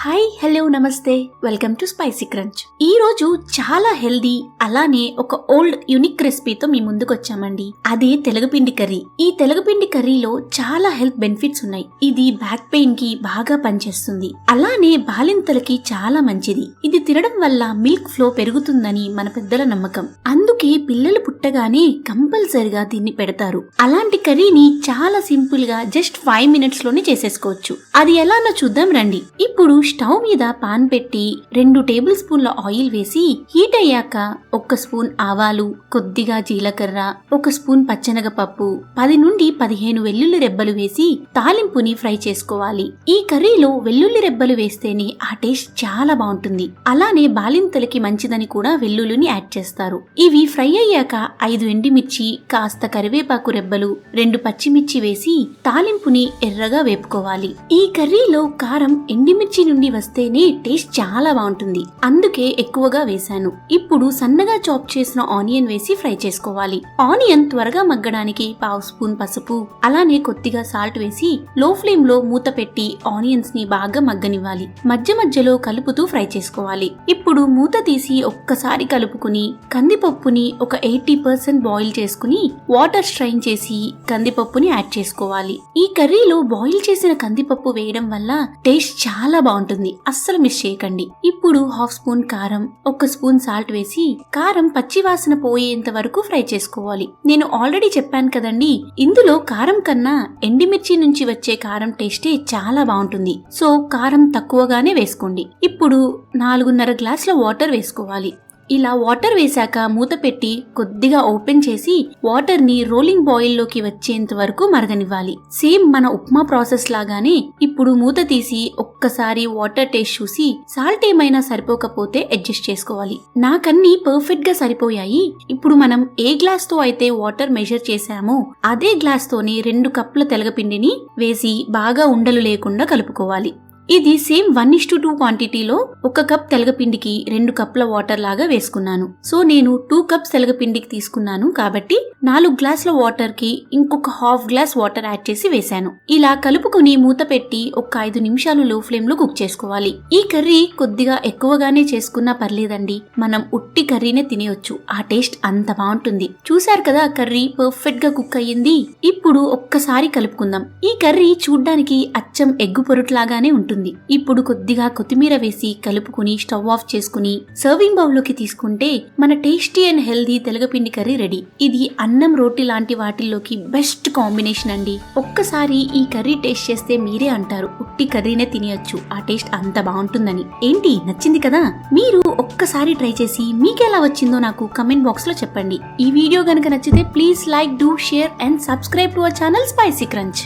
Hi hello నమస్తే welcome to spicy crunch. ఈ రోజు చాలా హెల్దీ అలానే ఒక ఓల్డ్ యూనిక్ రెసిపీతో మీ ముందుకు వచ్చామండి. అదే తెలగపిండి కర్రీ. ఈ తెలగపిండి కర్రీలో చాలా హెల్త్ బెనిఫిట్స్ ఉన్నాయి. ఇది బ్యాక్ పెయిన్ కి బాగా పనిచేస్తుంది. అలానే బాలింతలకి చాలా మంచిది. ఇది తినడం వల్ల మిల్క్ ఫ్లో పెరుగుతుందని మన పెద్దల నమ్మకం. అందుకే పిల్లలు పుట్టగానే కంపల్సరిగా దీన్ని పెడతారు. అలాంటి కర్రీని చాలా సింపుల్ గా జస్ట్ 5 minutes లోనే చేసేసుకోవచ్చు. అది ఎలానో చూద్దాం రండి. ఇప్పుడు స్టవ్ మీద పాన్ పెట్టి 2 టేబుల్ స్పూన్ల ఆయిల్ వేసి హీట్ అయ్యాక 1 స్పూన్ ఆవాలు, కొద్దిగా జీలకర్ర, 1 స్పూన్ పచ్చెనగపప్పు, 10 నుండి 15 వెల్లుల్లి రెబ్బలు వేసి తాలింపుని ఫ్రై చేసుకోవాలి. ఈ కర్రీలో వెల్లుల్లి రెబ్బలు వేస్తేనే ఆ టేస్ట్ చాలా బాగుంటుంది. అలానే బాలింతలకి మంచిదని కూడా వెల్లుల్లిని యాడ్ చేస్తారు. ఇవి ఫ్రై అయ్యాక 5 ఎండుమిర్చి, కాస్త కరివేపాకు రెబ్బలు, 2 పచ్చిమిర్చి వేసి తాలింపుని ఎర్రగా వేపుకోవాలి. ఈ కర్రీలో కారం ఎండుమిర్చి నుండి వస్తేనే టేస్ట్ చాలా బాగుంటుంది. అందుకే ఎక్కువగా వేశాను. ఇప్పుడు సన్నగా చాప్ చేసిన ఆనియన్ వేసి ఫ్రై చేసుకోవాలి. ఆనియన్ త్వరగా మగ్గడానికి 1/2 స్పూన్ పసుపు, అలానే కొద్దిగా సాల్ట్ వేసి లో ఫ్లేమ్ లో మూత పెట్టి ఆనియన్స్ ని బాగా మగ్గనివ్వాలి. మధ్య మధ్యలో కలుపుతూ ఫ్రై చేసుకోవాలి. ఇప్పుడు మూత తీసి ఒక్కసారి కలుపుకుని కందిపప్పుని ఒక 80% బాయిల్ చేసుకుని వాటర్ స్ట్రైన్ చేసి కందిపప్పుని యాడ్ చేసుకోవాలి. ఈ కర్రీలో బాయిల్ చేసిన కందిపప్పు వేయడం వల్ల టేస్ట్ చాలా బాగుంటుంది. అస్సలు మిస్ చేయకండి. ఇప్పుడు 1/2 స్పూన్ కారం, 1 స్పూన్ సాల్ట్ వేసి కారం పచ్చి వాసన పోయేంత వరకు ఫ్రై చేసుకోవాలి. నేను ఆల్రెడీ చెప్పాను కదండి, ఇందులో కారం కన్నా ఎండుమిర్చి నుంచి వచ్చే కారం టేస్టే చాలా బాగుంటుంది. సో కారం తక్కువగానే వేసుకోండి. ఇప్పుడు 4.5 గ్లాసుల వాటర్ వేసుకోవాలి. ఇలా వాటర్ వేశాక మూత పెట్టి కొద్దిగా ఓపెన్ చేసి వాటర్ ని రోలింగ్ బాయిల్ లోకి వచ్చేంత వరకు మరగనివ్వాలి. సేమ్ మన ఉప్మా ప్రాసెస్ లాగానే ఇప్పుడు మూత తీసి ఒక్కసారి వాటర్ టేస్ట్ చూసి సాల్ట్ ఏమైనా సరిపోకపోతే అడ్జస్ట్ చేసుకోవాలి. నాకన్నీ పర్ఫెక్ట్ గా సరిపోయాయి. ఇప్పుడు మనం ఏ గ్లాస్ తో అయితే వాటర్ మెజర్ చేసామో అదే గ్లాస్ తోనే 2 కప్పుల తెలగపిండిని వేసి బాగా ఉండలు లేకుండా కలుపుకోవాలి. ఇది సేమ్ 1:2 క్వాంటిటీలో 1 కప్ తెలగపిండికి 2 కప్పుల వాటర్ లాగా వేసుకున్నాను. సో నేను 2 కప్స్ తెలగపిండికి తీసుకున్నాను కాబట్టి 4 గ్లాసుల వాటర్ కి ఇంకొక 1/2 గ్లాస్ వాటర్ యాడ్ చేసి వేశాను. ఇలా కలుపుకుని మూత పెట్టి ఒక 5 నిమిషాలు లో ఫ్లేమ్ లో కుక్ చేసుకోవాలి. ఈ కర్రీ కొద్దిగా ఎక్కువగానే చేసుకున్నా పర్లేదండి. మనం ఉట్టి కర్రీనే తినేయొచ్చు. ఆ టేస్ట్ అంత బాగుంటుంది. చూసారు కదా, కర్రీ పర్ఫెక్ట్ గా కుక్ అయ్యింది. ఇప్పుడు ఒక్కసారి కలుపుకుందాం. ఈ కర్రీ చూడ్డానికి అచ్చం ఎగ్గు పొరుట్లాగానే ఉంటుంది. ఇప్పుడు కొద్దిగా కొత్తిమీర వేసి కలుపుకుని స్టవ్ ఆఫ్ చేసుకుని సర్వింగ్ బౌల్ లోకి తీసుకుంటే మన టేస్టీ అండ్ హెల్దీ తెలగపిండి కర్రీ రెడీ. ఇది అన్నం, రోటీ లాంటి వాటిల్లోకి బెస్ట్ కాంబినేషన్ అండి. ఒక్కసారి ఈ కర్రీ టేస్ట్ చేస్తే మీరే అంటారు ఉట్టి కర్రీనే తినేయొచ్చు, ఆ టేస్ట్ అంత బాగుంటుందని. ఏంటి, నచ్చింది కదా? మీరు ఒక్కసారి ట్రై చేసి మీకెలా వచ్చిందో నాకు కమెంట్ బాక్స్ లో చెప్పండి. ఈ వీడియో గనుక నచ్చితే please like, do share and subscribe to our channel spicy crunch.